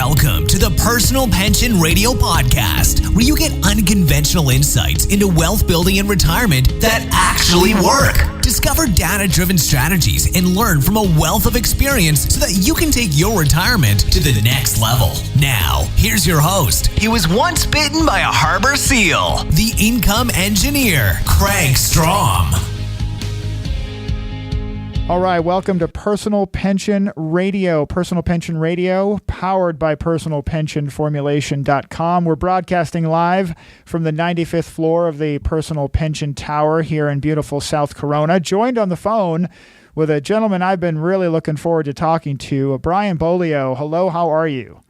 Welcome to the Personal Pension Radio Podcast, where you get unconventional insights into wealth building and retirement that actually work. Discover data-driven strategies and learn from a wealth of experience so that you can take your retirement to the next level. Now, here's your host. He was once bitten by a harbor seal, the income engineer, Kraig Strom. All right, welcome to Personal Pension Radio. Personal Pension Radio, powered by personalpensionformulation.com. We're broadcasting live from the 95th floor of the Personal Pension Tower here in beautiful South Corona. Joined on the phone with a gentleman I've been really looking forward to talking to, Brian Beaulieu. Hello, how are you?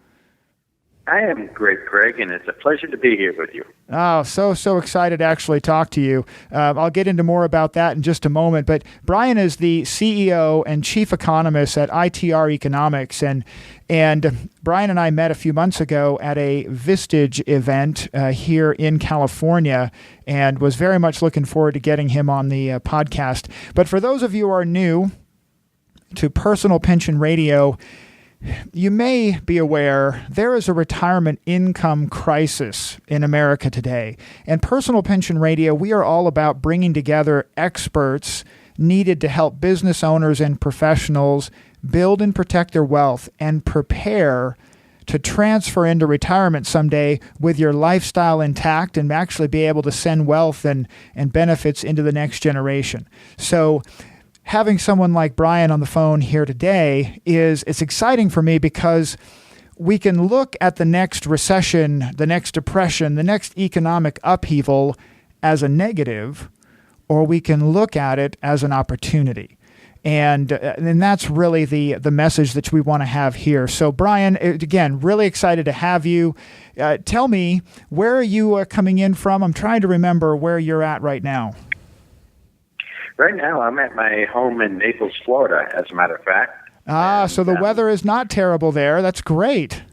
I am great, Craig, and it's a pleasure to be here with you. Oh, so excited to actually talk to you. I'll get into more about that in just a moment, but Brian is the CEO and chief economist at ITR Economics, and Brian and I met a few months ago at a Vistage event here in California, and was very much looking forward to getting him on the podcast. But for those of you who are new to Personal Pension Radio, you may be aware there is a retirement income crisis in America today. And Personal Pension Radio, we are all about bringing together experts needed to help business owners and professionals build and protect their wealth and prepare to transfer into retirement someday with your lifestyle intact and actually be able to send wealth and benefits into the next generation. So having someone like Brian on the phone here today it's exciting for me because we can look at the next recession, the next depression, the next economic upheaval as a negative, or we can look at it as an opportunity. And that's really the message that we want to have here. So Brian, again, really excited to have you. Tell me, where are you coming in from? I'm trying to remember where you're at right now. Right now, I'm at my home in Naples, Florida, as a matter of fact. So the weather is not terrible there. That's great.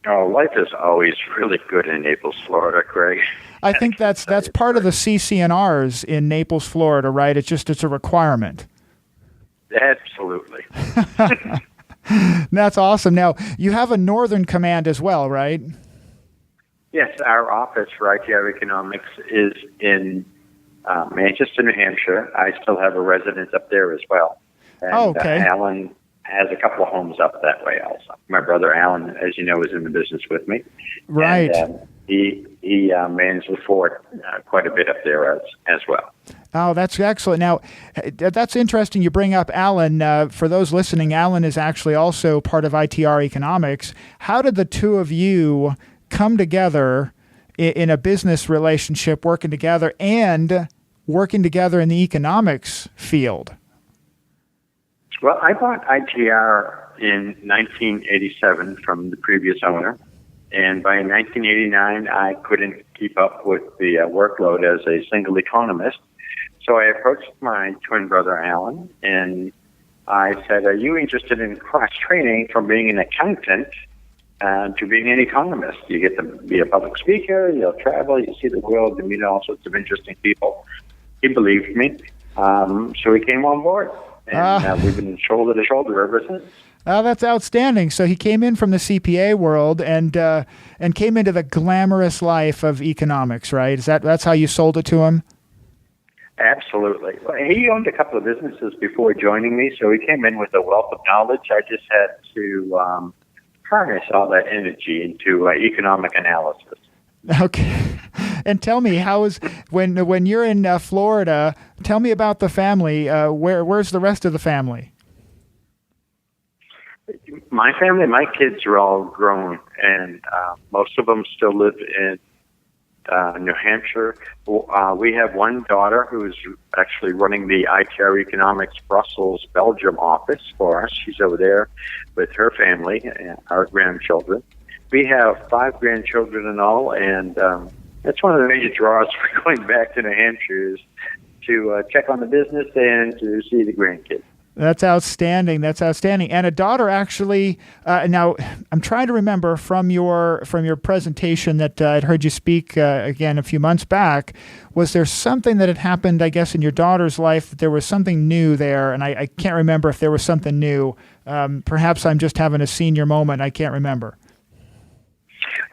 Oh, life is always really good in Naples, Florida, Craig. I think that's part of the CCNRs in Naples, Florida, right? It's a requirement. Absolutely. That's awesome. Now, you have a Northern Command as well, right? Yes, our office for ITR Economics is in Manchester, New Hampshire. I still have a residence up there as well. And, okay. Alan has a couple of homes up that way also. My brother Alan, as you know, is in the business with me. Right. And, he manages the fort quite a bit up there as well. Oh, that's excellent. Now, that's interesting you bring up Alan. For those listening, Alan is actually also part of ITR Economics. How did the two of you come together in a business relationship, working together in the economics field? Well, I bought ITR in 1987 from the previous owner, and by 1989, I couldn't keep up with the workload as a single economist. So I approached my twin brother, Alan, and I said, are you interested in cross-training from being an accountant to being an economist? You get to be a public speaker, you'll travel, you see the world, you meet all sorts of interesting people. He believed me, so he came on board, and we've been shoulder to shoulder ever since. Oh, that's outstanding. So he came in from the CPA world and came into the glamorous life of economics, right? That's how you sold it to him? Absolutely. Well, he owned a couple of businesses before joining me, so he came in with a wealth of knowledge. I just had to harness all that energy into economic analysis. Okay. And tell me, when you're in Florida, tell me about the family. Where's the rest of the family? My family, my kids are all grown, and most of them still live in New Hampshire. We have one daughter who's actually running the ITR Economics Brussels, Belgium office for us. She's over there with her family and our grandchildren. We have 5 grandchildren in all, and that's one of the major draws for going back to New Hampshire is to check on the business and to see the grandkids. That's outstanding. And a daughter actually, now I'm trying to remember from your presentation that I'd heard you speak again a few months back, was there something that had happened, I guess, in your daughter's life, that there was something new there? And I can't remember if there was something new. Perhaps I'm just having a senior moment. I can't remember.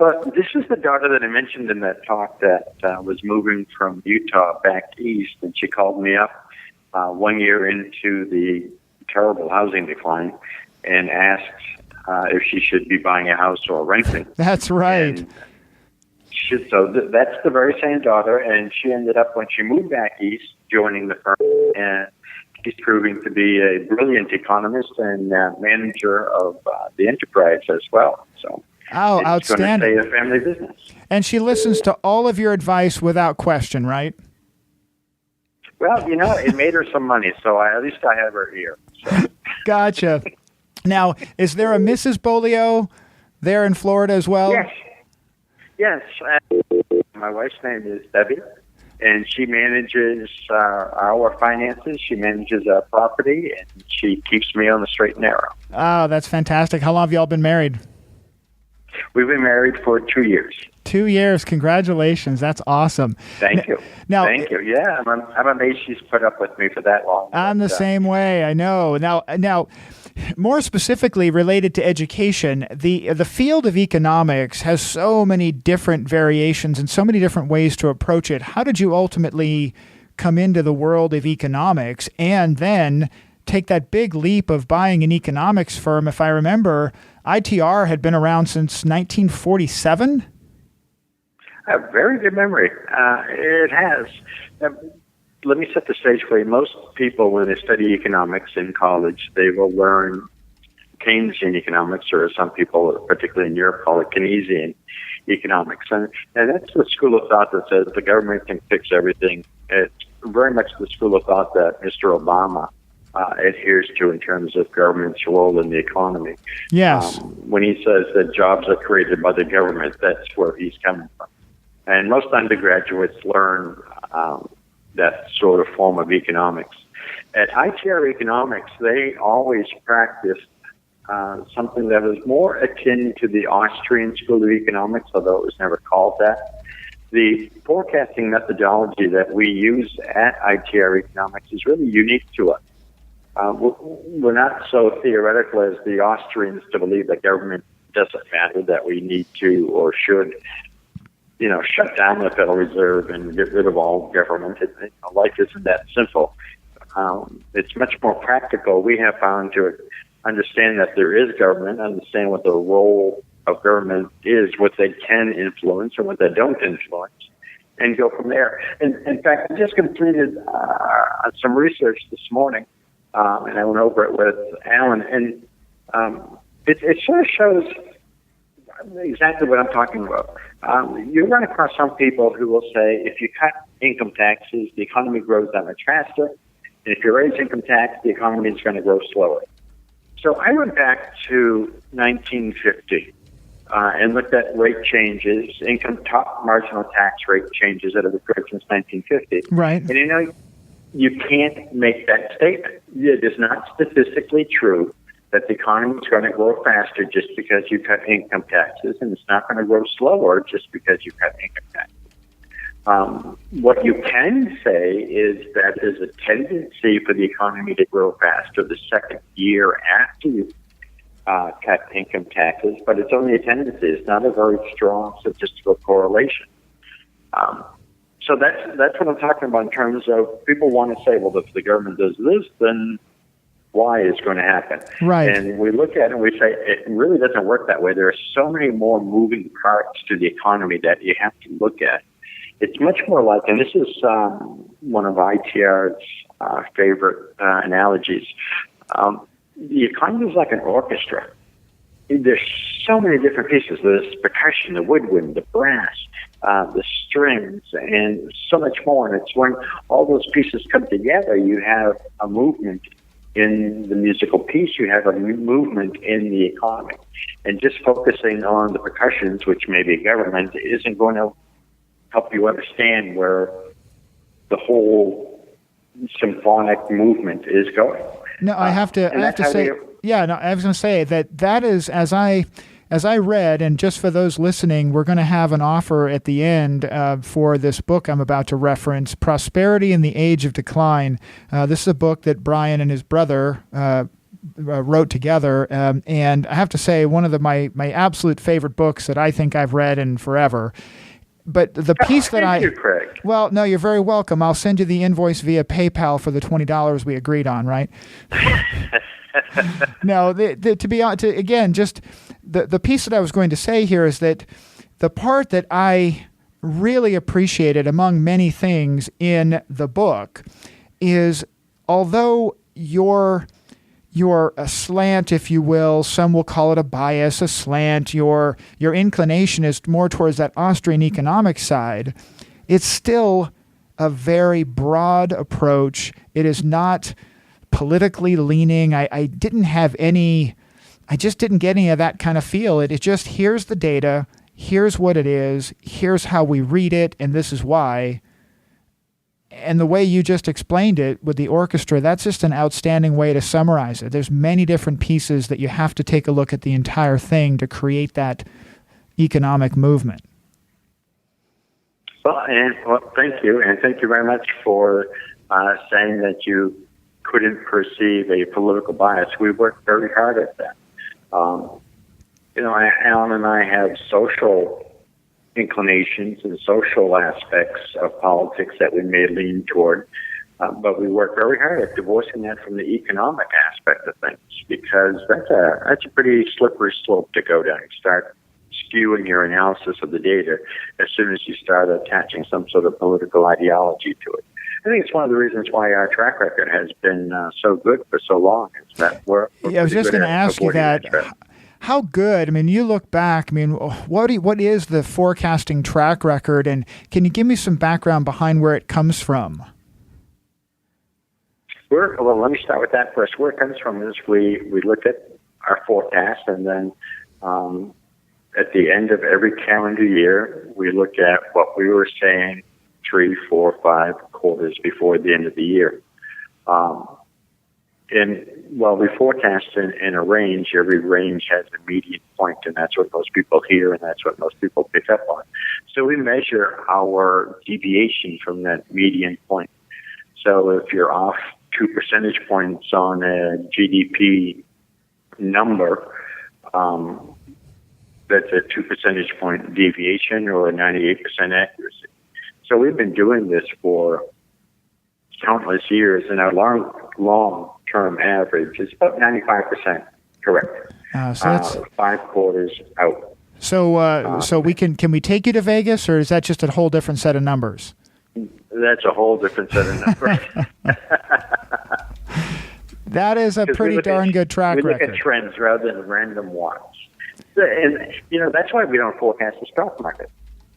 But this is the daughter that I mentioned in that talk that was moving from Utah back east, and she called me up 1 year into the terrible housing decline and asked if she should be buying a house or renting. That's right. And that's the very same daughter, and she ended up, when she moved back east, joining the firm, and she's proving to be a brilliant economist and manager of the enterprise as well. So, it's outstanding. going to stay a family business. And she listens to all of your advice without question, right? Well, it made her some money, so at least I have her ear. So. Gotcha. Now, is there a Mrs. Beaulieu there in Florida as well? Yes. My wife's name is Debbie, and she manages our finances. She manages our property, and she keeps me on the straight and narrow. Oh, that's fantastic. How long have y'all been married? We've been married for 2 years. 2 years. Congratulations. That's awesome. Thank you. Now, Thank you. Yeah, I'm amazed she's put up with me for that long. I'm the same way. I know. Now, more specifically related to education, the field of economics has so many different variations and so many different ways to approach it. How did you ultimately come into the world of economics and then take that big leap of buying an economics firm? If I remember, ITR had been around since 1947. A very good memory. It has. Let me set the stage for you. Most people, when they study economics in college, they will learn Keynesian economics, or some people, particularly in Europe, call it Keynesian economics. And that's the school of thought that says the government can fix everything. It's very much the school of thought that Mr. Obama adheres to in terms of government's role in the economy. Yes. When he says that jobs are created by the government, that's where he's coming from. And most undergraduates learn that sort of form of economics. At ITR Economics, they always practiced something that was more akin to the Austrian School of Economics, although it was never called that. The forecasting methodology that we use at ITR Economics is really unique to us. We're not so theoretical as the Austrians to believe that government doesn't matter, that we need to or should shut down the Federal Reserve and get rid of all government. Life isn't that simple. It's much more practical. We have found to understand that there is government, understand what the role of government is, what they can influence or what they don't influence, and go from there. And in fact, I just completed some research this morning, and I went over it with Alan, and it sort of shows exactly what I'm talking about. You run across some people who will say, if you cut income taxes, the economy grows that much faster. And if you raise income tax, the economy is going to grow slower. So I went back to 1950 and looked at rate changes, top marginal tax rate changes that have occurred since 1950. Right. And you can't make that statement. It is not statistically true that the economy is going to grow faster just because you cut income taxes, and it's not going to grow slower just because you cut income taxes. What you can say is that there's a tendency for the economy to grow faster the second year after you cut income taxes, but it's only a tendency. It's not a very strong statistical correlation. So that's what I'm talking about in terms of people want to say, well, if the government does this, then Y is going to happen. Right. And we look at it and we say, it really doesn't work that way. There are so many more moving parts to the economy that you have to look at. It's much more like, and this is one of ITR's favorite analogies, the economy is like an orchestra. There's so many different pieces. There's percussion, the woodwind, the brass, the strings, and so much more. And it's when all those pieces come together, you have a movement in the musical piece, you have a movement in the economy. And just focusing on the percussions, which may be government, isn't going to help you understand where the whole symphonic movement is going. No, I have to say, I was going to say that is, as I read, and just for those listening, we're going to have an offer at the end for this book I'm about to reference, Prosperity in the Age of Decline. This is a book that Brian and his brother wrote together. And I have to say, one of my absolute favorite books that I think I've read in forever. But the piece that Thank you, Kraig. Well, no, you're very welcome. I'll send you the invoice via PayPal for the $20 we agreed on, right? No, to be honest, again, just the piece that I was going to say here is that the part that I really appreciated among many things in the book is, although you're a slant, if you will, some will call it a bias, a slant, your inclination is more towards that Austrian economic side, it's still a very broad approach. It is not politically leaning. I just didn't get any of that kind of feel. It just, here's the data, here's what it is, here's how we read it, and this is why. And the way you just explained it with the orchestra, that's just an outstanding way to summarize it. There's many different pieces that you have to take a look at the entire thing to create that economic movement. Well, thank you. And thank you very much for saying that you couldn't perceive a political bias. We worked very hard at that. Alan and I have social inclinations and social aspects of politics that we may lean toward, but we work very hard at divorcing that from the economic aspect of things, because that's a pretty slippery slope to go down. You start skewing your analysis of the data as soon as you start attaching some sort of political ideology to it. I think it's one of the reasons why our track record has been so good for so long. Is that we're I was just going to ask you that. How good? I mean, you look back. I mean, what is the forecasting track record, and can you give me some background behind where it comes from? Well, let me start with that first. Where it comes from is we look at our forecast, and then at the end of every calendar year, we look at what we were saying 3, 4, 5 quarters before the end of the year. And while we forecast in a range, every range has a median point, and that's what most people hear, and that's what most people pick up on. So we measure our deviation from that median point. So if you're off 2 percentage points on a GDP number, that's a 2 percentage point deviation or a 98% accuracy. So we've been doing this for countless years, and our long-term average is about 95% correct. So that's 5 quarters out. So we can we take you to Vegas, or is that just a whole different set of numbers? That's a whole different set of numbers. That is a pretty darn good track record. We look at trends rather than random walks. And, that's why we don't forecast the stock market.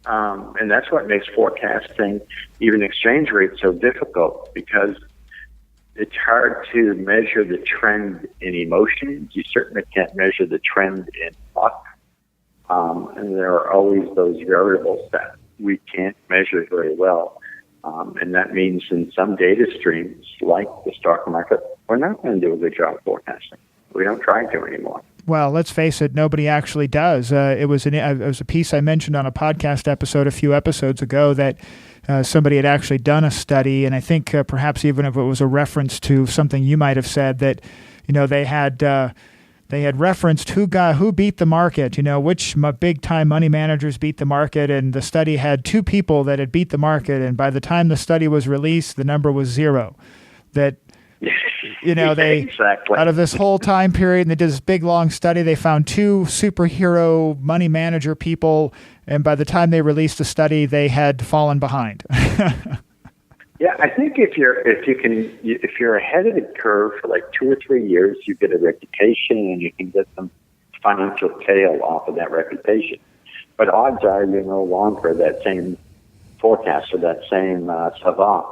And that's what makes forecasting even exchange rates so difficult, because it's hard to measure the trend in emotions. You certainly can't measure the trend in luck. And there are always those variables that we can't measure very well. And that means in some data streams, like the stock market, we're not going to do a good job forecasting. We don't try to anymore. Well, let's face it, nobody actually does. It was a piece I mentioned on a podcast episode a few episodes ago that somebody had actually done a study, and I think perhaps even if it was a reference to something you might have said, that they had referenced who beat the market, which big time money managers beat the market, and the study had 2 people that had beat the market, and by the time the study was released, the number was 0. That they exactly. Out of this whole time period, and they did this big long study, they found 2 superhero money manager people, and by the time they released the study, they had fallen behind. Yeah, I think if you're ahead of the curve for like 2 or 3 years, you get a reputation and you can get some financial tail off of that reputation. But odds are you're no longer that same forecaster, that same savant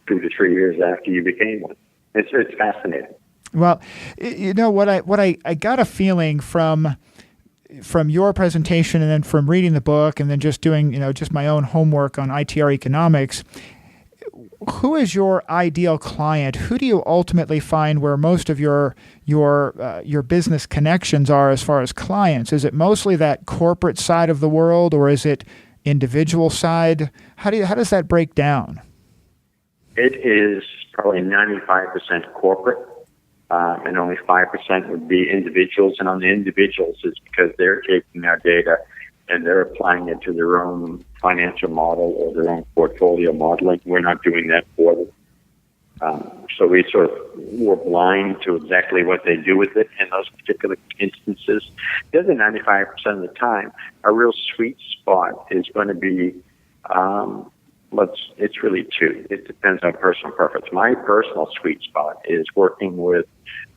2 to 3 years after you became one. It's fascinating. Well, what I got a feeling from your presentation, and then from reading the book, and then just doing just my own homework on ITR Economics. Who is your ideal client? Who do you ultimately find where most of your business connections are as far as clients? Is it mostly that corporate side of the world, or is it individual side? How does that break down? It is probably 95% corporate and only 5% would be individuals. And on the individuals, it's because they're taking our data and they're applying it to their own financial model or their own portfolio modeling. We're not doing that for them. So we sort of were blind to exactly what they do with it in those particular instances. The other 95% of the time, a real sweet spot is going to be, it's really two. It depends on personal preference. My personal sweet spot is working with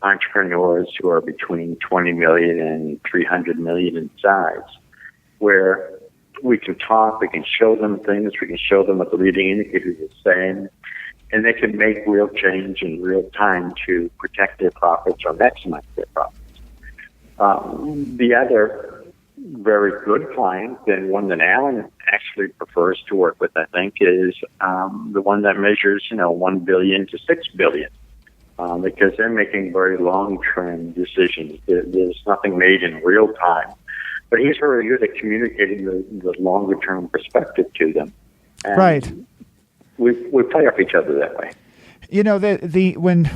entrepreneurs who are between 20 million and 300 million in size, where we can talk, we can show them things, we can show them what the leading indicators are saying, and they can make real change in real time to protect their profits or maximize their profits. The other very good client, and one that Alan actually prefers to work with, I think, is the one that measures, 1 billion to 6 billion, because they're making very long-term decisions. There's nothing made in real time. But he's very good at communicating the longer-term perspective to them. And right. We play off each other that way.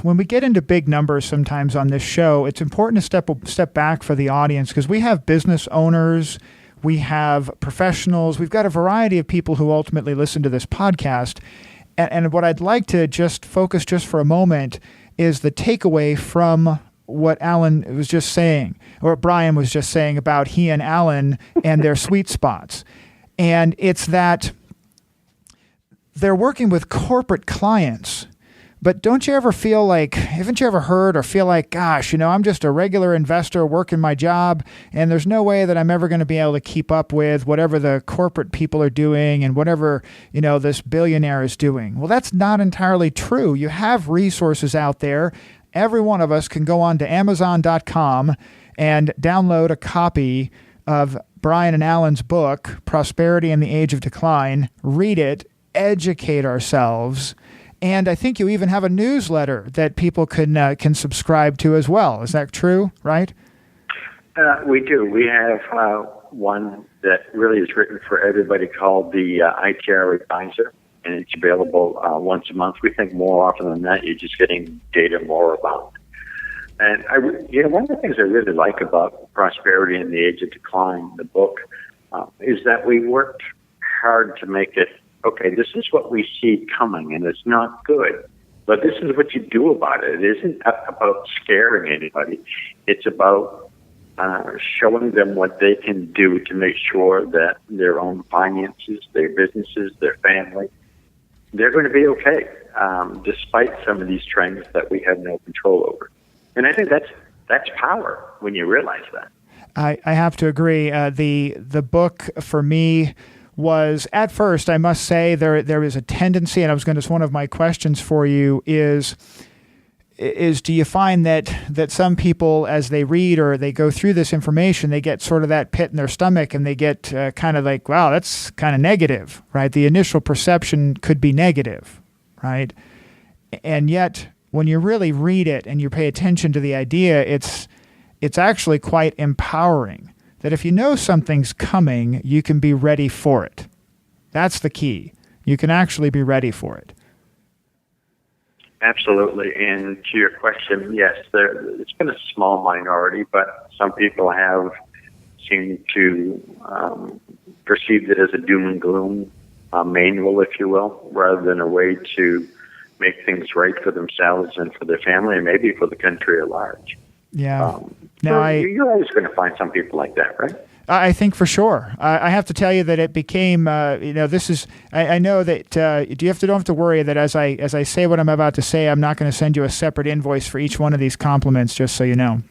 When we get into big numbers sometimes on this show, it's important to step back for the audience, because we have business owners, we have professionals, we've got a variety of people who ultimately listen to this podcast. And what I'd like to just focus just for a moment is the takeaway from what Alan was just saying, or Brian was just saying about he and Alan and their sweet spots. And it's that they're working with corporate clients, but haven't you ever heard or feel like, gosh, I'm just a regular investor working my job, and there's no way that I'm ever going to be able to keep up with whatever the corporate people are doing and whatever, this billionaire is doing. Well, that's not entirely true. You have resources out there. Every one of us can go on to Amazon.com and download a copy of Brian and Alan's book, Prosperity in the Age of Decline, read it, educate ourselves, and I think you even have a newsletter that people can subscribe to as well. Is that true, right? We do. We have one that really is written for everybody called the ITR Advisor, and it's available once a month. We think more often than that, you're just getting data more about. And one of the things I really like about Prosperity in the Age of Decline, the book, is that we worked hard to make it, okay, this is what we see coming, and it's not good, but this is what you do about it. It isn't about scaring anybody. It's about showing them what they can do to make sure that their own finances, their businesses, their family, they're going to be okay, despite some of these trends that we have no control over. And I think that's power when you realize that. I have to agree. The book for me was, at first, I must say, there is a tendency, and one of my questions for you is do you find that some people, as they read or they go through this information, they get sort of that pit in their stomach and they get kind of like, wow, that's kind of negative, right? The initial perception could be negative, right? And yet, when you really read it and you pay attention to the idea, it's actually quite empowering. That if you know something's coming, you can be ready for it. That's the key. You can actually be ready for it. Absolutely. And to your question, yes, it's been a small minority, but some people have seemed to perceive it as a doom and gloom manual, if you will, rather than a way to make things right for themselves and for their family and maybe for the country at large. Yeah. You're always going to find some people like that, right? I think for sure. I have to tell you that it became, this is, I know that don't have to worry that as I say what I'm about to say, I'm not going to send you a separate invoice for each one of these compliments, just so you know.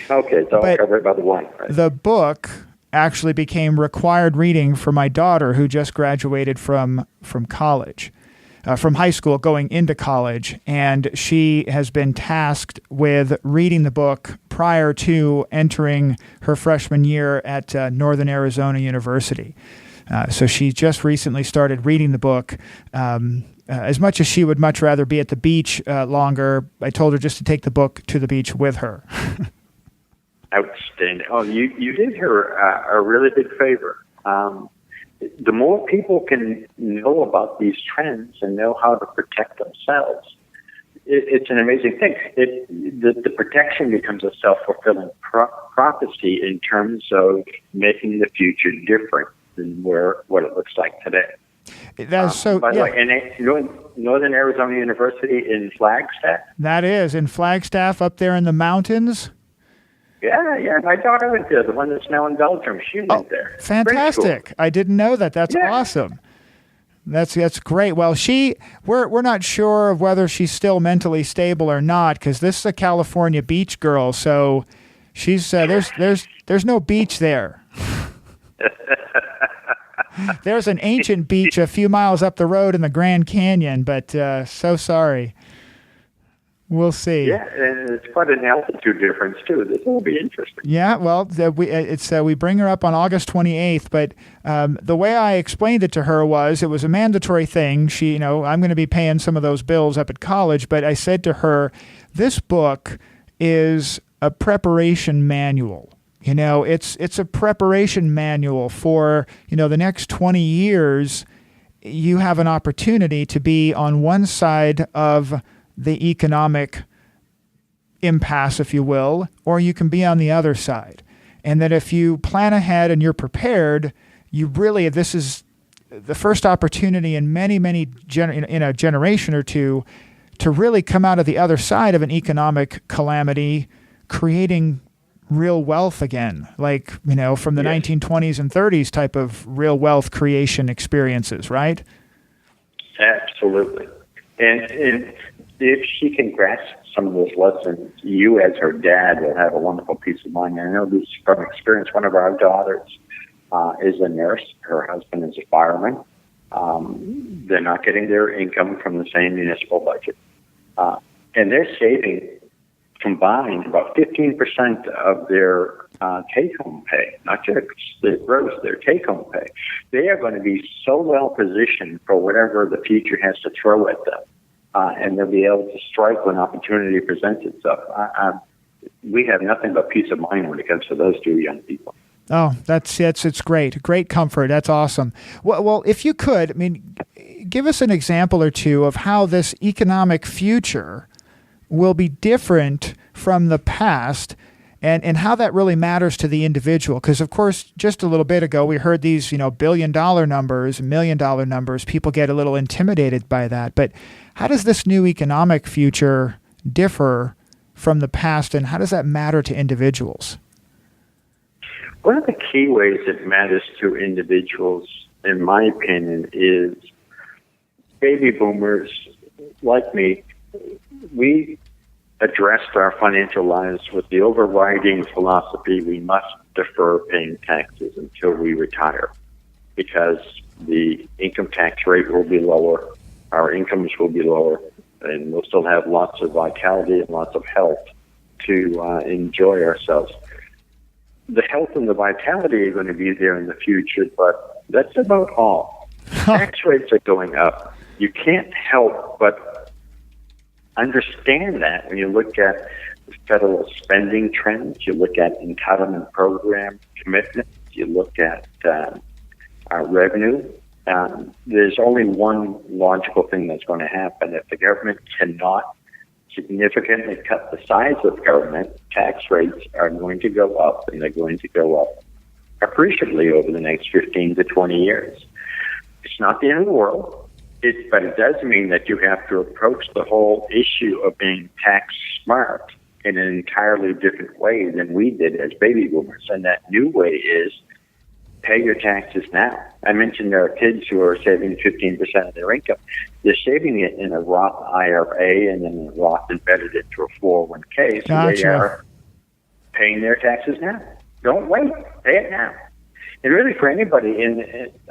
Okay, so I'll cover it by the one. Right? The book actually became required reading for my daughter, who just graduated from college. From high school going into college, and she has been tasked with reading the book prior to entering her freshman year at Northern Arizona University. So she just recently started reading the book. As much as she would much rather be at the beach longer, I told her just to take the book to the beach with her. Outstanding. Oh, you did her a really big favor. The more people can know about these trends and know how to protect themselves, it's an amazing thing. The protection becomes a self-fulfilling prophecy in terms of making the future different than what it looks like today. That's so. By the way, and Northern Arizona University in Flagstaff. That is in Flagstaff, up there in the mountains. Yeah. My daughter went there, the one that's now in Belgium. She went there. Fantastic! I didn't know that. That's awesome. That's great. Well, we're not sure of whether she's still mentally stable or not, because this is a California beach girl. So she's there's no beach there. There's an ancient beach a few miles up the road in the Grand Canyon, but so sorry. We'll see. Yeah, and it's quite an altitude difference too. This will be interesting. Yeah, well, we bring her up on August 28th, but the way I explained it to her it was a mandatory thing. She, I'm going to be paying some of those bills up at college, but I said to her, this book is a preparation manual. It's a preparation manual for, the next 20 years. You have an opportunity to be on one side of the economic impasse, if you will, or you can be on the other side. And that if you plan ahead and you're prepared, this is the first opportunity in in a generation or two to really come out of the other side of an economic calamity, creating real wealth again, like, from the 1920s and 30s type of real wealth creation experiences, right? Absolutely. And if she can grasp some of those lessons, you as her dad will have a wonderful peace of mind. I know this from experience. One of our daughters is a nurse. Her husband is a fireman. They're not getting their income from the same municipal budget. And they're saving combined about 15% of their take-home pay, not just the gross, their take-home pay. They are going to be so well positioned for whatever the future has to throw at them, and they'll be able to strike when opportunity presents itself. We have nothing but peace of mind when it comes to those two young people. Oh, it's great. Great comfort. That's awesome. Well, if you could, give us an example or two of how this economic future will be different from the past, and how that really matters to the individual. Because, of course, just a little bit ago, we heard these, billion-dollar numbers, million-dollar numbers. People get a little intimidated by that. But how does this new economic future differ from the past, and how does that matter to individuals? One of the key ways it matters to individuals, in my opinion, is baby boomers like me. We addressed our financial lives with the overriding philosophy we must defer paying taxes until we retire, because the income tax rate will be lower, our incomes will be lower, and we'll still have lots of vitality and lots of health to enjoy ourselves. The health and the vitality are going to be there in the future, but that's about all. Tax rates are going up. You can't help but understand that when you look at federal spending trends, you look at entitlement program commitments, you look at our revenue. There's only one logical thing that's going to happen. If the government cannot significantly cut the size of government, tax rates are going to go up, and they're going to go up appreciably over the next 15 to 20 years. It's not the end of the world. But it does mean that you have to approach the whole issue of being tax smart in an entirely different way than we did as baby boomers. And that new way is pay your taxes now. I mentioned there are kids who are saving 15% of their income. They're saving it in a Roth IRA and then a Roth embedded into a 401k. So Gotcha. They are paying their taxes now. Don't wait. Pay it now. And really for anybody,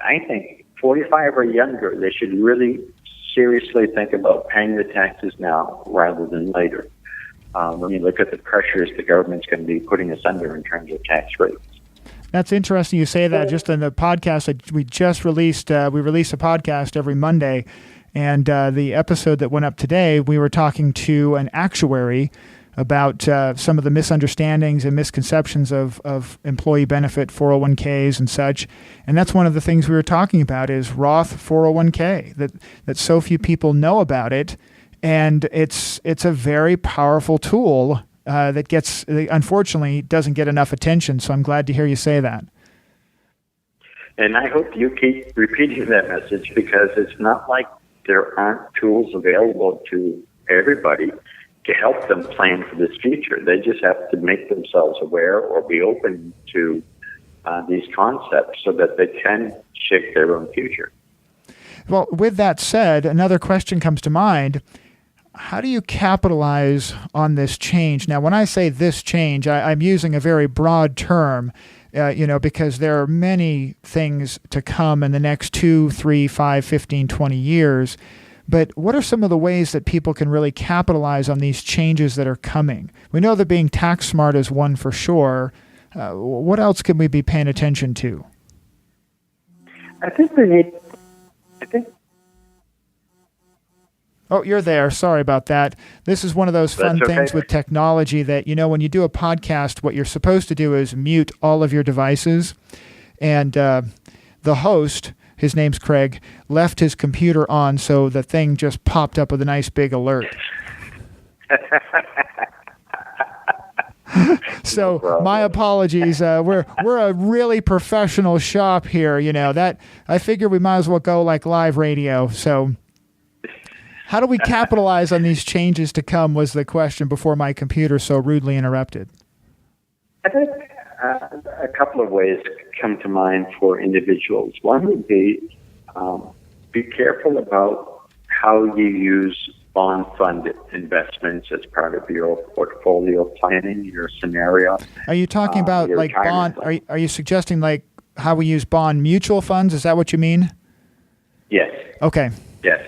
I think 45 or younger, they should really seriously think about paying the taxes now rather than later. When you look at the pressures the government's going to be putting us under in terms of tax rates. That's interesting you say that. Just in the podcast that we just released, we release a podcast every Monday, and the episode that went up today, we were talking to an actuary about some of the misunderstandings and misconceptions of employee benefit 401ks and such. And that's one of the things we were talking about is Roth 401k, that so few people know about it. And it's a very powerful tool that unfortunately doesn't get enough attention. So I'm glad to hear you say that. And I hope you keep repeating that message, because it's not like there aren't tools available to everybody to help them plan for this future. They just have to make themselves aware or be open to these concepts so that they can shape their own future. Well, with that said, another question comes to mind. How do you capitalize on this change? Now, when I say this change, I'm using a very broad term, because there are many things to come in the next 2, 3, 5, 15, 20 years. But what are some of the ways that people can really capitalize on these changes that are coming? We know that being tax smart is one for sure. What else can we be paying attention to? I think. Oh, you're there. Sorry about that. This is one of those fun things with technology that, when you do a podcast, what you're supposed to do is mute all of your devices. And the host, his name's Kraig, left his computer on, so the thing just popped up with a nice big alert. So my apologies. We're a really professional shop here. That I figure we might as well go like live radio. So how do we capitalize on these changes to come was the question before my computer so rudely interrupted. I think a couple of ways come to mind for individuals. One would be careful about how you use bond-funded investments as part of your portfolio planning, your scenario. Are you talking about like bond? Are you suggesting like how we use bond mutual funds? Is that what you mean? Yes. Okay. Yes.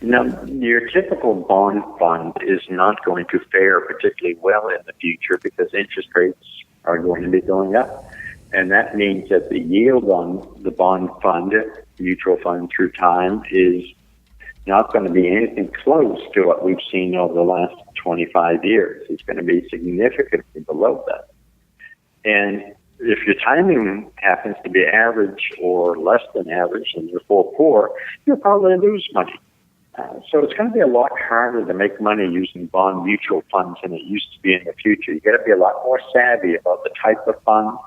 Your typical bond fund is not going to fare particularly well in the future because interest rates are going to be going up. And that means that the yield on the bond fund, mutual fund through time, is not going to be anything close to what we've seen over the last 25 years. It's going to be significantly below that. And if your timing happens to be average or less than average and therefore poor, you'll probably lose money. So it's going to be a lot harder to make money using bond mutual funds than it used to be in the future. You've got to be a lot more savvy about the type of fund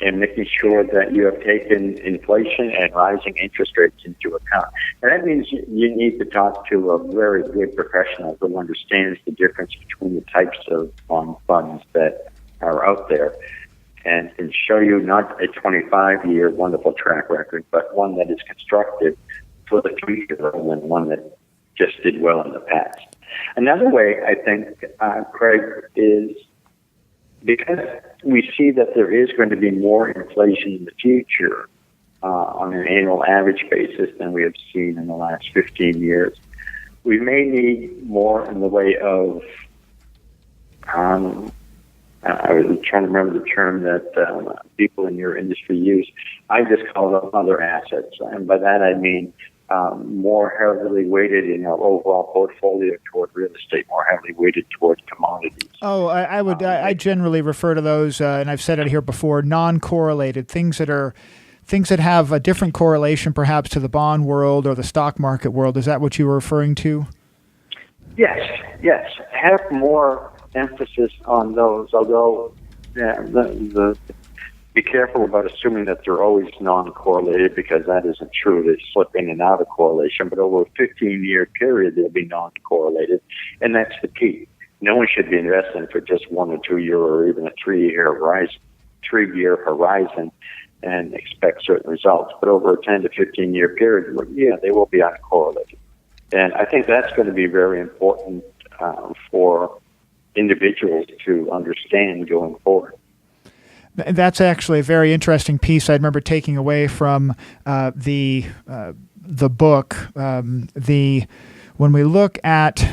and making sure that you have taken inflation and rising interest rates into account. And that means you need to talk to a very good professional who understands the difference between the types of bond funds that are out there and can show you not a 25-year wonderful track record, but one that is constructed for the future rather than one that just did well in the past. Another way, I think, Kraig, is because we see that there is going to be more inflation in the future on an annual average basis than we have seen in the last 15 years, we may need more in the way of I was trying to remember the term that people in your industry use. I just call them other assets. And by that I mean more heavily weighted in our overall portfolio toward real estate, more heavily weighted toward commodities. Oh, I generally refer to those, and I've said it here before, non-correlated, things that have a different correlation perhaps to the bond world or the stock market world. Is that what you were referring to? Yes. Have more emphasis on those, although be careful about assuming that they're always non-correlated, because that isn't true. They slip in and out of correlation, but over a 15-year period, they'll be non-correlated, and that's the key. No one should be investing for just 1 or 2 year or even a 3-year horizon and expect certain results. But over a 10 to 15-year period, they will be uncorrelated. And I think that's going to be very important for individuals to understand going forward. That's actually a very interesting piece I remember taking away from the book. When we look at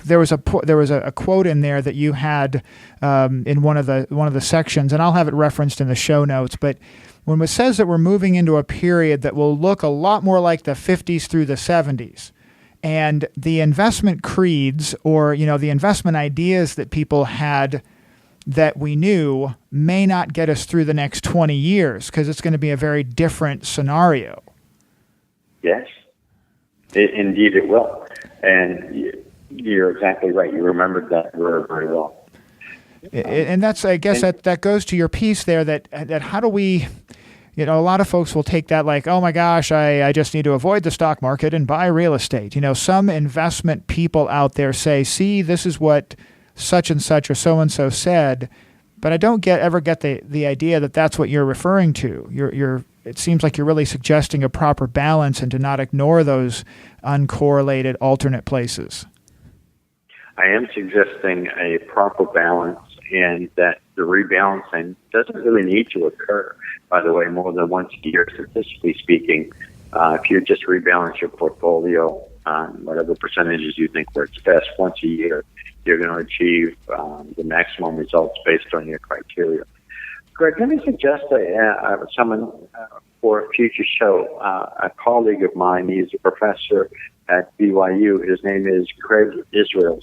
there was a quote in there that you had in one of the sections, and I'll have it referenced in the show notes. But when it says that we're moving into a period that will look a lot more like the 50s through the 70s. And the investment creeds or, the investment ideas that people had that we knew may not get us through the next 20 years because it's going to be a very different scenario. Yes, indeed it will. And you're exactly right. You remembered that very, very well. And that's, I guess, that goes to your piece there, that how do we, a lot of folks will take that like, oh my gosh, I just need to avoid the stock market and buy real estate. Some investment people out there say, see, this is what such and such or so-and-so said, but I don't ever get the idea that that's what you're referring to. It seems like you're really suggesting a proper balance and to not ignore those uncorrelated alternate places. I am suggesting a proper balance, and that the rebalancing doesn't really need to occur, by the way, more than once a year, statistically speaking. If you just rebalance your portfolio on whatever percentages you think works best once a year, you're going to achieve the maximum results based on your criteria. Greg, let me suggest someone for a future show, a colleague of mine. He's a professor at BYU. His name is Kraig Strom,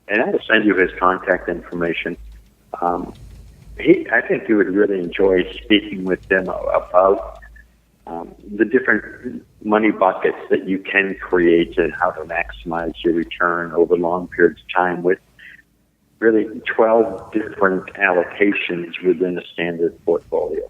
and I'll send you his contact information. I think you would really enjoy speaking with them about the different money buckets that you can create and how to maximize your return over long periods of time with really 12 different allocations within a standard portfolio.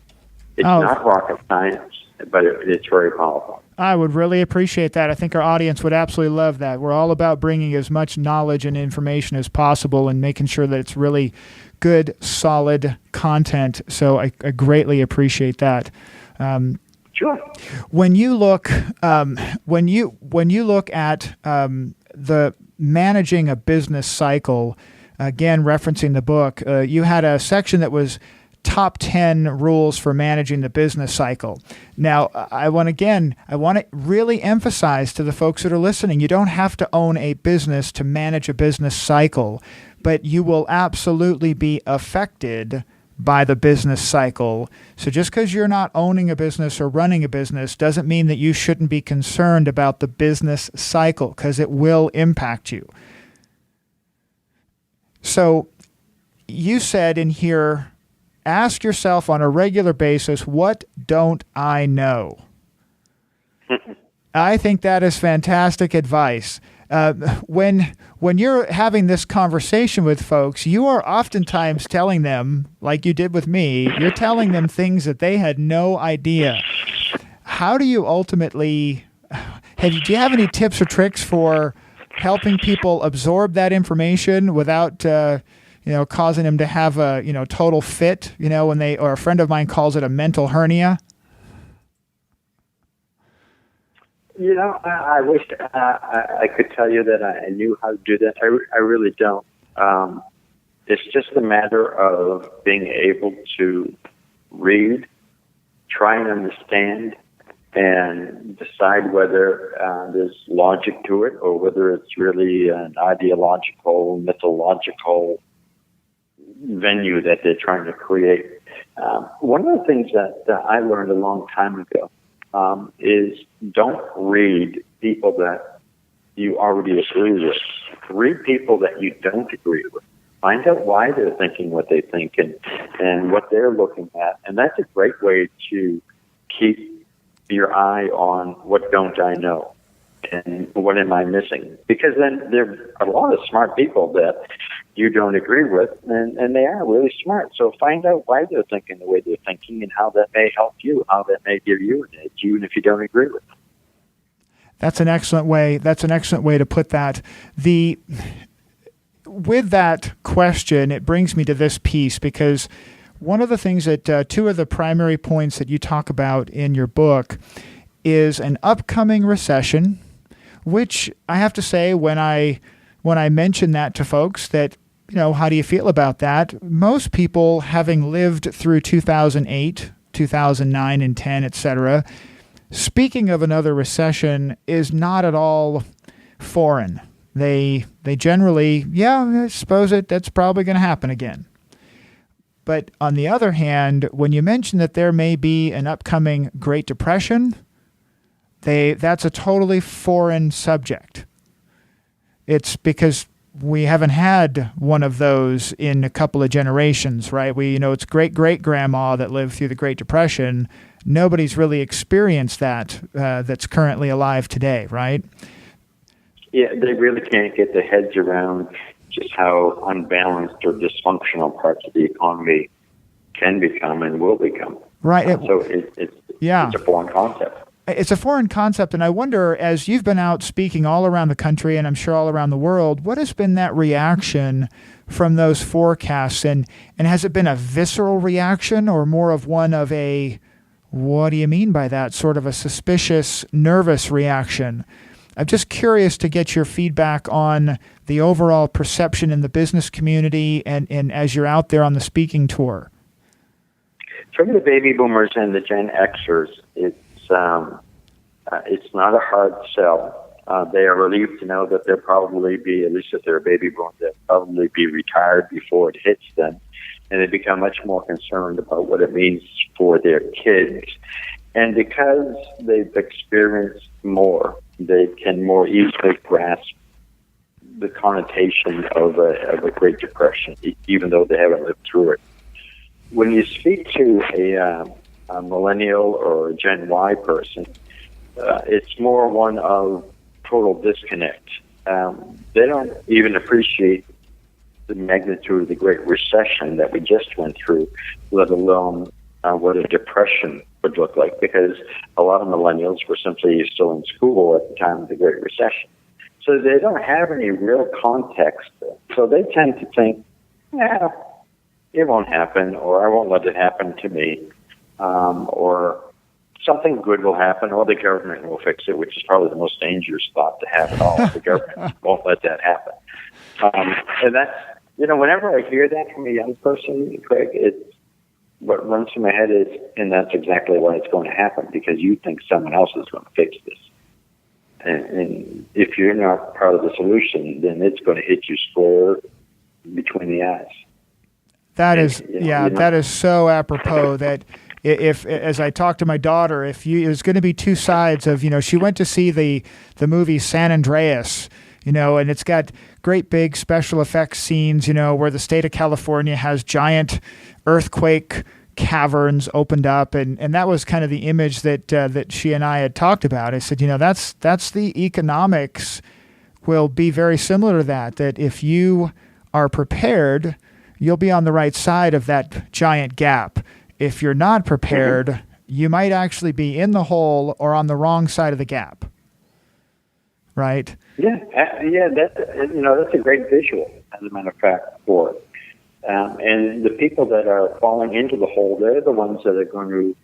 It's not rocket science, but it's very powerful. I would really appreciate that. I think our audience would absolutely love that. We're all about bringing as much knowledge and information as possible and making sure that it's really good, solid content. So I greatly appreciate that. Sure. When you look, when you look at the managing a business cycle, again referencing the book, you had a section that was top 10 rules for managing the business cycle. Now, I want to really emphasize to the folks that are listening, you don't have to own a business to manage a business cycle, but you will absolutely be affected by the business cycle. So just because you're not owning a business or running a business doesn't mean that you shouldn't be concerned about the business cycle, because it will impact you. So you said in here, ask yourself on a regular basis, what don't I know? I think that is fantastic advice. When you're having this conversation with folks, you are oftentimes telling them, like you did with me, you're telling them things that they had no idea. How do you ultimately, do you have any tips or tricks for helping people absorb that information without causing them to have a total fit, when or a friend of mine calls it a mental hernia? I wish I could tell you that I knew how to do that. I really don't. It's just a matter of being able to read, try and understand, and decide whether there's logic to it or whether it's really an ideological, mythological venue that they're trying to create. One of the things that I learned a long time ago is don't read people that you already agree with. Read people that you don't agree with. Find out why they're thinking what they think and what they're looking at. And that's a great way to keep your eye on what don't I know and what am I missing. Because then there are a lot of smart people that you don't agree with, and they are really smart. So find out why they're thinking the way they're thinking and how that may help you, how that may give you an edge, even if you don't agree with it. That's an excellent way. That's an excellent way to put that. With that question, it brings me to this piece, because one of the things that two of the primary points that you talk about in your book is an upcoming recession, which I have to say, when I mention that to folks, that how do you feel about that? Most people, having lived through 2008, 2009, and 10, etc., speaking of another recession is not at all foreign. They generally, I suppose that's probably going to happen again. But on the other hand, when you mention that there may be an upcoming Great Depression, that's a totally foreign subject. It's because we haven't had one of those in a couple of generations, right? It's great-great-grandma that lived through the Great Depression. nobody's really experienced that that's currently alive today, right? Yeah, they really can't get their heads around just how unbalanced or dysfunctional parts of the economy can become and will become. Right. It's a foreign concept. It's a foreign concept, and I wonder, as you've been out speaking all around the country, and I'm sure all around the world, what has been that reaction from those forecasts? And has it been a visceral reaction or more of one of a, what do you mean by that, sort of a suspicious, nervous reaction? I'm just curious to get your feedback on the overall perception in the business community and as you're out there on the speaking tour. From the baby boomers and the Gen Xers, it's not a hard sell. They are relieved to know that they'll probably be, at least if they're a baby boomer, they'll probably be retired before it hits them. And they become much more concerned about what it means for their kids. And because they've experienced more, they can more easily grasp the connotation of a Great Depression, even though they haven't lived through it. When you speak to a millennial or a Gen Y person, it's more one of total disconnect. They don't even appreciate the magnitude of the Great Recession that we just went through, let alone what a depression would look like, because a lot of millennials were simply still in school at the time of the Great Recession. So they don't have any real context. So they tend to think, it won't happen, or I won't let it happen to me, or something good will happen, or the government will fix it, which is probably the most dangerous thought to have at all. The government won't let that happen. And that's, whenever I hear that from a young person, Craig, what runs through my head is, and that's exactly why it's going to happen, because you think someone else is going to fix this. And if you're not part of the solution, then it's going to hit you square between the eyes. That is so apropos that if, as I talk to my daughter, there's going to be two sides of, she went to see the movie San Andreas, and it's got great big special effects scenes, where the state of California has giant earthquake caverns opened up, and that was kind of the image that she and I had talked about. I said, that's the economics will be very similar to that if you are prepared, you'll be on the right side of that giant gap. If you're not prepared, you might actually be in the hole or on the wrong side of the gap. Right? Yeah, that's a great visual, as a matter of fact, for it. And the people that are falling into the hole, they're the ones that are going to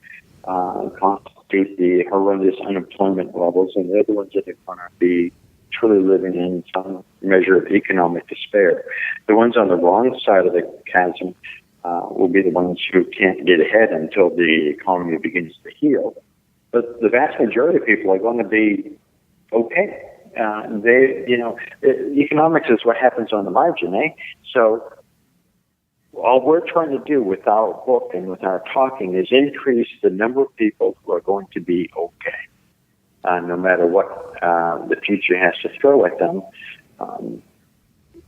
constitute the horrendous unemployment levels, and they're the ones that are going to be truly living in some measure of economic despair. The ones on the wrong side of the chasm will be the ones who can't get ahead until the economy begins to heal. But the vast majority of people are going to be okay. Economics is what happens on the margin, eh? So all we're trying to do with our book and with our talking is increase the number of people who are going to be okay, no matter what the future has to throw at them.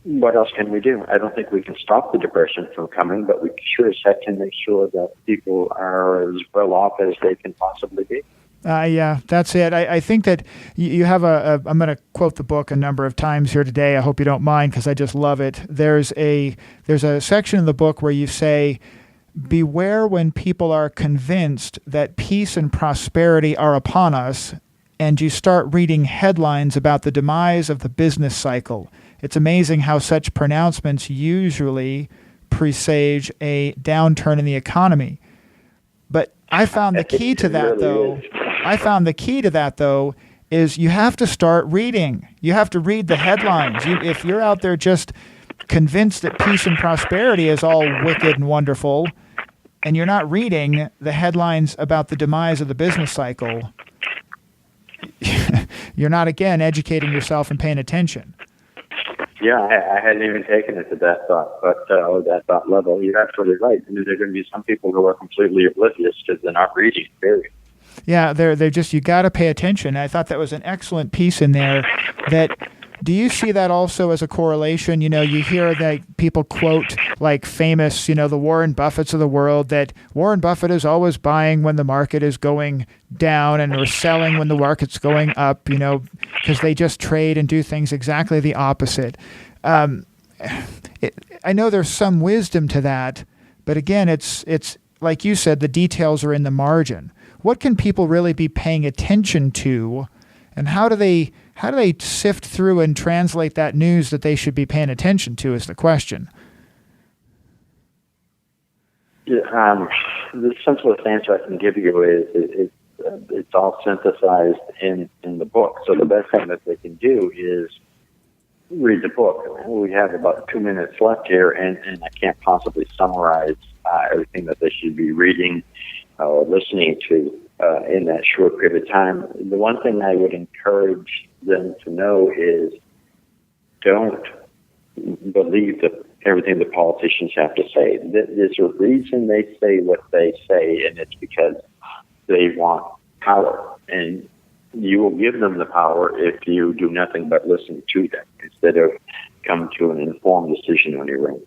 What else can we do? I don't think we can stop the depression from coming, but we sure as heck can make sure that people are as well off as they can possibly be. Yeah, that's it. I think that you have I'm going to quote the book a number of times here today. I hope you don't mind because I just love it. There's a section in the book where you say, beware when people are convinced that peace and prosperity are upon us, and you start reading headlines about the demise of the business cycle. It's amazing how such pronouncements usually presage a downturn in the economy. But I found the key to that, though, is you have to start reading. You have to read the headlines. If you're out there just convinced that peace and prosperity is all wicked and wonderful, and you're not reading the headlines about the demise of the business cycle, you're not, again, educating yourself and paying attention. Yeah, I hadn't even taken it to that thought, that thought level. You're absolutely right. I mean, there are going to be some people who are completely oblivious because they're not reading, period. Yeah, they're just, you got to pay attention. I thought that was an excellent piece in there that Do you see that also as a correlation? You know, you hear that people quote like famous, the Warren Buffetts of the world, that Warren Buffett is always buying when the market is going down and or selling when the market's going up, because they just trade and do things exactly the opposite. I know there's some wisdom to that, but again, it's like you said, the details are in the margin. What can people really be paying attention to, and how do they sift through and translate that news that they should be paying attention to is the question. Yeah, the simplest answer I can give you is it's all synthesized in the book. So the best thing that they can do is read the book. We have about 2 minutes left here, and I can't possibly summarize everything that they should be reading or listening to in that short period of time. The one thing I would encourage them to know is don't believe everything the politicians have to say. There's a reason they say what they say, and it's because they want power. And you will give them the power if you do nothing but listen to them instead of come to an informed decision on your own.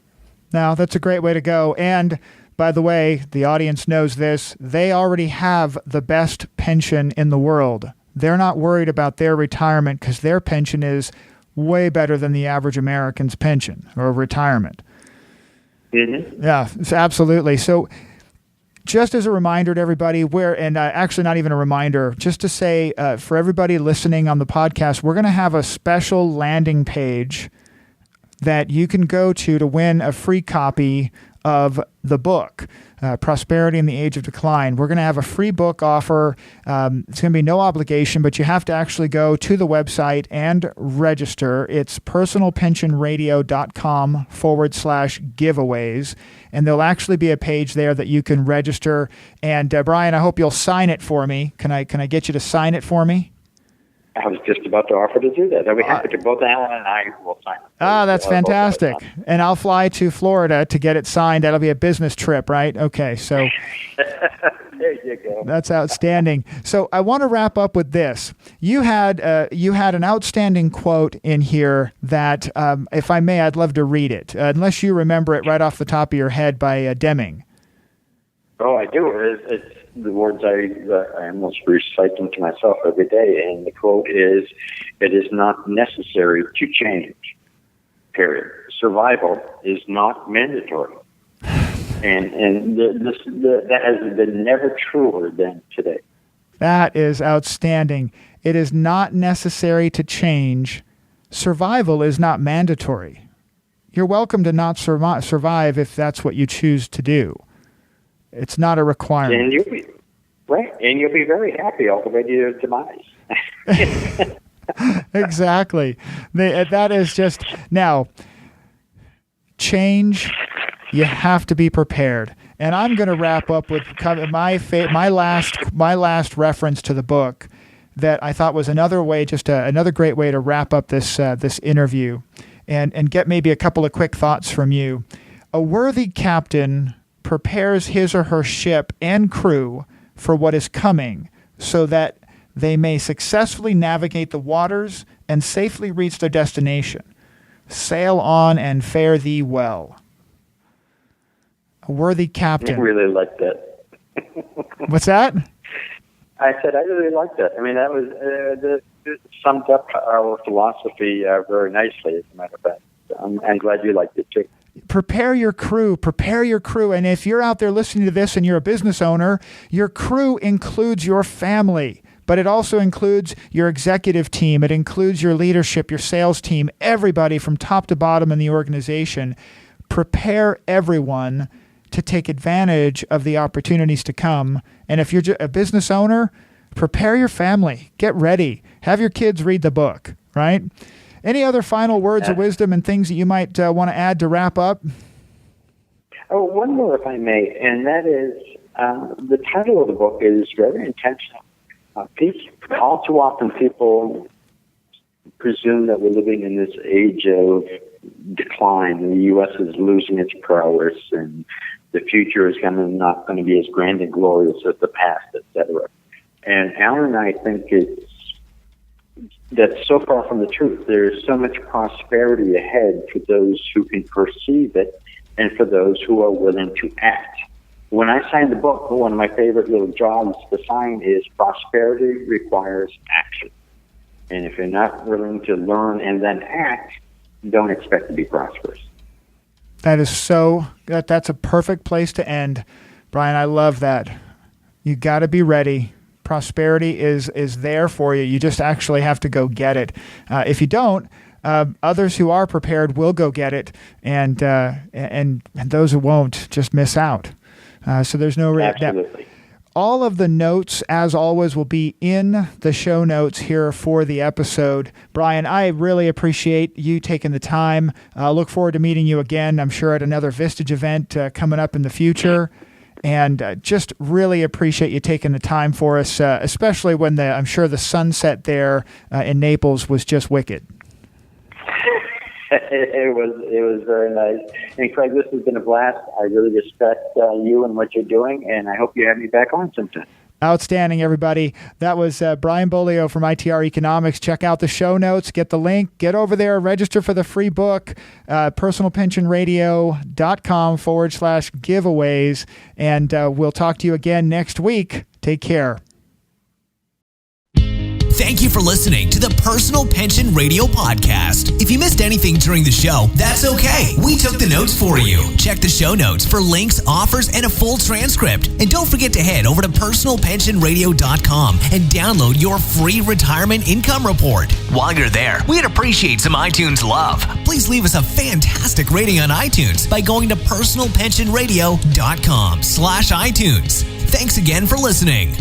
Now, that's a great way to go. And by the way, the audience knows this. They already have the best pension in the world. They're not worried about their retirement because their pension is way better than the average American's pension or retirement. Mm-hmm. Yeah, absolutely. So just as a reminder to everybody, actually not even a reminder, just to say for everybody listening on the podcast, we're going to have a special landing page that you can go to win a free copy of the book, Prosperity in the Age of Decline. We're going to have a free book offer. It's going to be no obligation, but you have to actually go to the website and register. It's personalpensionradio.com/giveaways. And there'll actually be a page there that you can register. And Brian, I hope you'll sign it for me. Can I get you to sign it for me? I was just about to offer to do that. I'll be happy to. Both Alan and I will sign it. That's fantastic. And I'll fly to Florida to get it signed. That'll be a business trip, right? Okay, so there you go. That's outstanding. So I want to wrap up with this. You had an outstanding quote in here that, if I may, I'd love to read it, unless you remember it right off the top of your head by Deming. Oh, I do. It's the words I almost recite them to myself every day, and the quote is, "It is not necessary to change, period. Survival is not mandatory." And that has been never truer than today. That is outstanding. It is not necessary to change. Survival is not mandatory. You're welcome to not survive if that's what you choose to do. It's not a requirement. And you'll be very happy all the way to your demise. Exactly. That is just now. Change. You have to be prepared. And I'm going to wrap up with my last reference to the book that I thought was another great way to wrap up this interview, and get maybe a couple of quick thoughts from you. A worthy captain prepares his or her ship and crew for what is coming so that they may successfully navigate the waters and safely reach their destination. Sail on and fare thee well. A worthy captain. I really like that. What's that? I said I really like that. I mean, that was it summed up our philosophy very nicely, as a matter of fact. I'm glad you liked it too. Prepare your crew. And if you're out there listening to this and you're a business owner, your crew includes your family, but it also includes your executive team. It includes your leadership, your sales team, everybody from top to bottom in the organization. Prepare everyone to take advantage of the opportunities to come. And if you're a business owner, prepare your family. Get ready. Have your kids read the book, right? Any other final words of wisdom and things that you might want to add to wrap up? Oh, one more, if I may, and that is the title of the book is very intentional. All too often people presume that we're living in this age of decline, and the U.S. is losing its prowess, and the future is not going to be as grand and glorious as the past, etc. And Alan and I think it's that's so far from the truth. There is so much prosperity ahead for those who can perceive it and for those who are willing to act. When I signed the book, one of my favorite little jobs to sign is prosperity requires action. And if you're not willing to learn and then act, don't expect to be prosperous. That's a perfect place to end. Brian, I love that. You got to be ready. Prosperity is there for you. You just actually have to go get it. If you don't, others who are prepared will go get it, and those who won't just miss out. So there's no Absolutely. All of the notes, as always, will be in the show notes here for the episode. Brian, I really appreciate you taking the time. Look forward to meeting you again, I'm sure, at another Vistage event coming up in the future. And just really appreciate you taking the time for us, especially when I'm sure the sunset there in Naples was just wicked. It was very nice. And Kraig, this has been a blast. I really respect you and what you're doing, and I hope you have me back on sometime. Outstanding, everybody. That was Brian Beaulieu from ITR Economics. Check out the show notes. Get the link. Get over there. Register for the free book, personalpensionradio.com/giveaways. And we'll talk to you again next week. Take care. Thank you for listening to the Personal Pension Radio Podcast. If you missed anything during the show, that's okay. We took the notes for you. Check the show notes for links, offers, and a full transcript. And don't forget to head over to personalpensionradio.com and download your free retirement income report. While you're there, we'd appreciate some iTunes love. Please leave us a fantastic rating on iTunes by going to personalpensionradio.com/iTunes. Thanks again for listening.